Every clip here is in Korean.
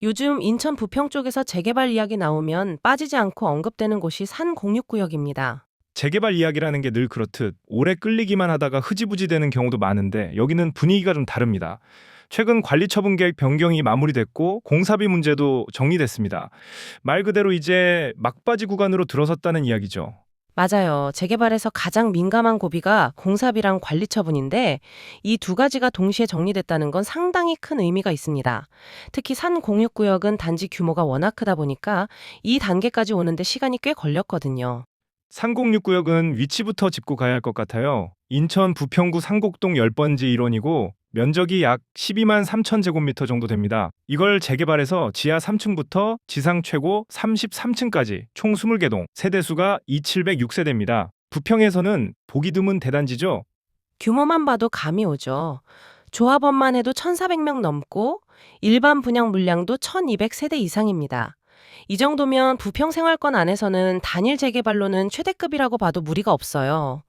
요즘 인천 부평 쪽에서 재개발 이야기 나오면 빠지지 않고 언급되는 곳이 산공육구역입니다. 재개발 이야기라는 게 늘 그렇듯 오래 끌리기만 하다가 흐지부지 되는 경우도 많은데 여기는 분위기가 좀 다릅니다. 최근 관리처분 계획 변경이 마무리됐고 공사비 문제도 정리됐습니다. 말 그대로 이제 막바지 구간으로 들어섰다는 이야기죠. 맞아요. 재개발에서 가장 민감한 고비가 공사비랑 관리 처분인데 이 두 가지가 동시에 정리됐다는 건 상당히 큰 의미가 있습니다. 특히 산공육구역은 단지 규모가 워낙 크다 보니까 이 단계까지 오는데 시간이 꽤 걸렸거든요. 상공육구역은 위치부터 짚고 가야 할 것 같아요. 인천 부평구 상곡동 10번지 일원이고 면적이 약 12만 3천 제곱미터 정도 됩니다. 이걸 재개발해서 지하 3층부터 지상 최고 33층까지 총 20개 동, 세대수가 2706세대입니다. 부평에서는 보기 드문 대단지죠. 규모만 봐도 감이 오죠. 조합원만 해도 1,400명 넘고 일반 분양 물량도 1,200세대 이상입니다. 이 정도면 부평 생활권 안에서는 단일 재개발로는 최대급이라고 봐도 무리가 없어요.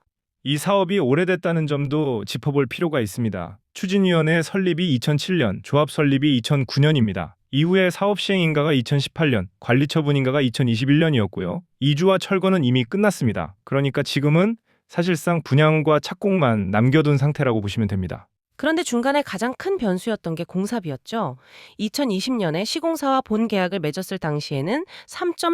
이 사업이 오래됐다는 점도 짚어볼 필요가 있습니다. 추진위원회 설립이 2007년, 조합 설립이 2009년입니다. 이후에 사업 시행 인가가 2018년, 관리 처분 인가가 2021년이었고요. 이주와 철거는 이미 끝났습니다. 그러니까 지금은 사실상 분양과 착공만 남겨둔 상태라고 보시면 됩니다. 그런데 중간에 가장 큰 변수였던 게 공사비였죠. 2020년에 시공사와 본 계약을 맺었을 당시에는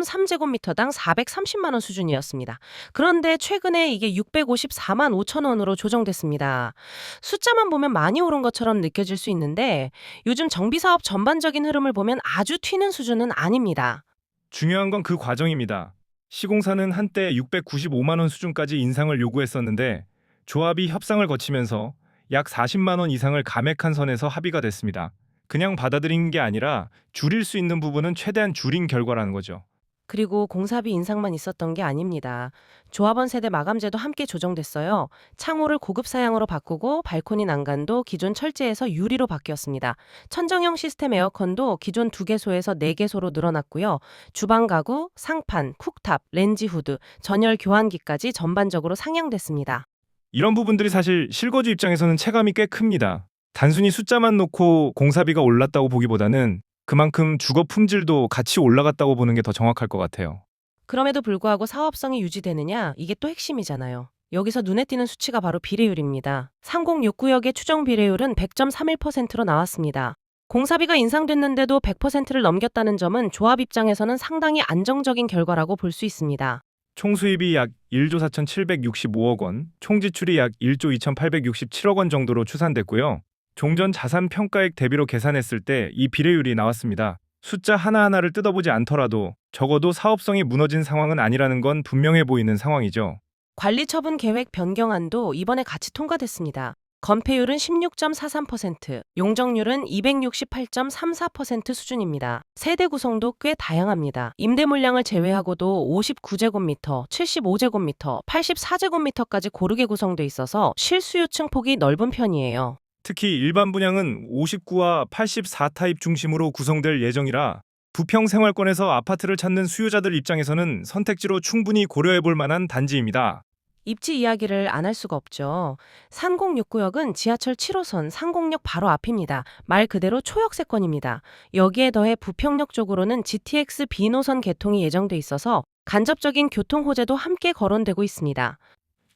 3.3제곱미터당 430만 원 수준이었습니다. 그런데 최근에 이게 654만 5천 원으로 조정됐습니다. 숫자만 보면 많이 오른 것처럼 느껴질 수 있는데 요즘 정비사업 전반적인 흐름을 보면 아주 튀는 수준은 아닙니다. 중요한 건 그 과정입니다. 시공사는 한때 695만 원 수준까지 인상을 요구했었는데 조합이 협상을 거치면서 약 40만 원 이상을 감액한 선에서 합의가 됐습니다. 그냥 받아들인 게 아니라 줄일 수 있는 부분은 최대한 줄인 결과라는 거죠. 그리고 공사비 인상만 있었던 게 아닙니다. 조합원 세대 마감재도 함께 조정됐어요. 창호를 고급 사양으로 바꾸고 발코니 난간도 기존 철제에서 유리로 바뀌었습니다. 천정형 시스템 에어컨도 기존 2개소에서 4개소로 늘어났고요. 주방 가구, 상판, 쿡탑, 렌지 후드, 전열 교환기까지 전반적으로 상향됐습니다. 이런 부분들이 사실 실거주 입장에서는 체감이 꽤 큽니다. 단순히 숫자만 놓고 공사비가 올랐다고 보기보다는 그만큼 주거 품질도 같이 올라갔다고 보는 게 더 정확할 것 같아요. 그럼에도 불구하고 사업성이 유지되느냐? 이게 또 핵심이잖아요. 여기서 눈에 띄는 수치가 바로 비례율입니다. 3069역의 추정 비례율은 100.31%로 나왔습니다. 공사비가 인상됐는데도 100%를 넘겼다는 점은 조합 입장에서는 상당히 안정적인 결과라고 볼 수 있습니다. 총 수입이 약 1조 4,765억 원, 총 지출이 약 1조 2,867억 원 정도로 추산됐고요. 종전 자산 평가액 대비로 계산했을 때 이 비례율이 나왔습니다. 숫자 하나하나를 뜯어보지 않더라도 적어도 사업성이 무너진 상황은 아니라는 건 분명해 보이는 상황이죠. 관리 처분 계획 변경안도 이번에 같이 통과됐습니다. 건폐율은 16.43%, 용적률은 268.34% 수준입니다. 세대 구성도 꽤 다양합니다. 임대 물량을 제외하고도 59제곱미터, 75제곱미터, 84제곱미터까지 고르게 구성돼 있어서 실수요층 폭이 넓은 편이에요. 특히 일반 분양은 59와 84 타입 중심으로 구성될 예정이라 부평 생활권에서 아파트를 찾는 수요자들 입장에서는 선택지로 충분히 고려해 볼 만한 단지입니다. 입지 이야기를 안 할 수가 없죠. 산공육구역은 지하철 7호선 상공역 바로 앞입니다. 말 그대로 초역세권입니다. 여기에 더해 부평역 쪽으로는 GTX B노선 개통이 예정돼 있어서 간접적인 교통 호재도 함께 거론되고 있습니다.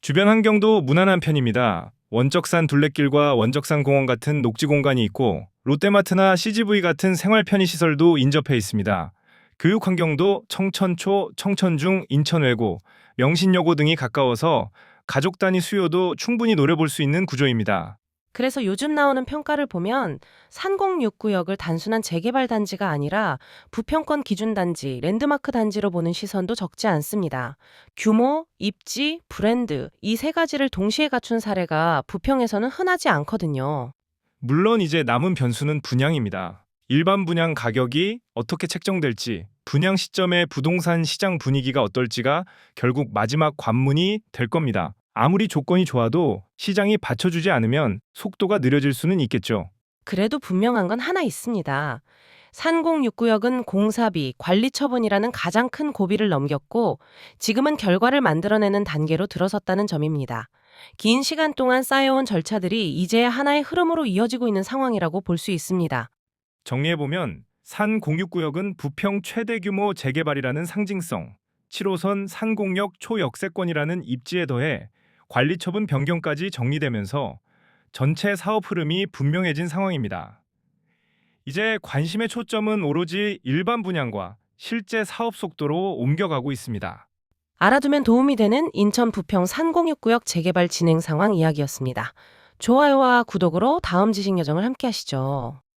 주변 환경도 무난한 편입니다. 원적산 둘레길과 원적산 공원 같은 녹지 공간이 있고 롯데마트나 CGV 같은 생활 편의 시설도 인접해 있습니다. 교육 환경도 청천초, 청천중, 인천외고, 명신여고 등이 가까워서 가족 단위 수요도 충분히 노려볼 수 있는 구조입니다. 그래서 요즘 나오는 평가를 보면 산공육구역을 단순한 재개발 단지가 아니라 부평권 기준 단지, 랜드마크 단지로 보는 시선도 적지 않습니다. 규모, 입지, 브랜드 이 세 가지를 동시에 갖춘 사례가 부평에서는 흔하지 않거든요. 물론 이제 남은 변수는 분양입니다. 일반 분양 가격이 어떻게 책정될지, 분양 시점의 부동산 시장 분위기가 어떨지가 결국 마지막 관문이 될 겁니다. 아무리 조건이 좋아도 시장이 받쳐주지 않으면 속도가 느려질 수는 있겠죠. 그래도 분명한 건 하나 있습니다. 산공육구역은 공사비, 관리 처분이라는 가장 큰 고비를 넘겼고 지금은 결과를 만들어내는 단계로 들어섰다는 점입니다. 긴 시간 동안 쌓여온 절차들이 이제 하나의 흐름으로 이어지고 있는 상황이라고 볼 수 있습니다. 정리해보면 산 공유구역은 부평 최대 규모 재개발이라는 상징성, 7호선 산공역 초역세권이라는 입지에 더해 관리처분 변경까지 정리되면서 전체 사업 흐름이 분명해진 상황입니다. 이제 관심의 초점은 오로지 일반 분양과 실제 사업 속도로 옮겨가고 있습니다. 알아두면 도움이 되는 인천 부평 산공육구역 재개발 진행 상황 이야기였습니다. 좋아요와 구독으로 다음 지식 여정을 함께 하시죠.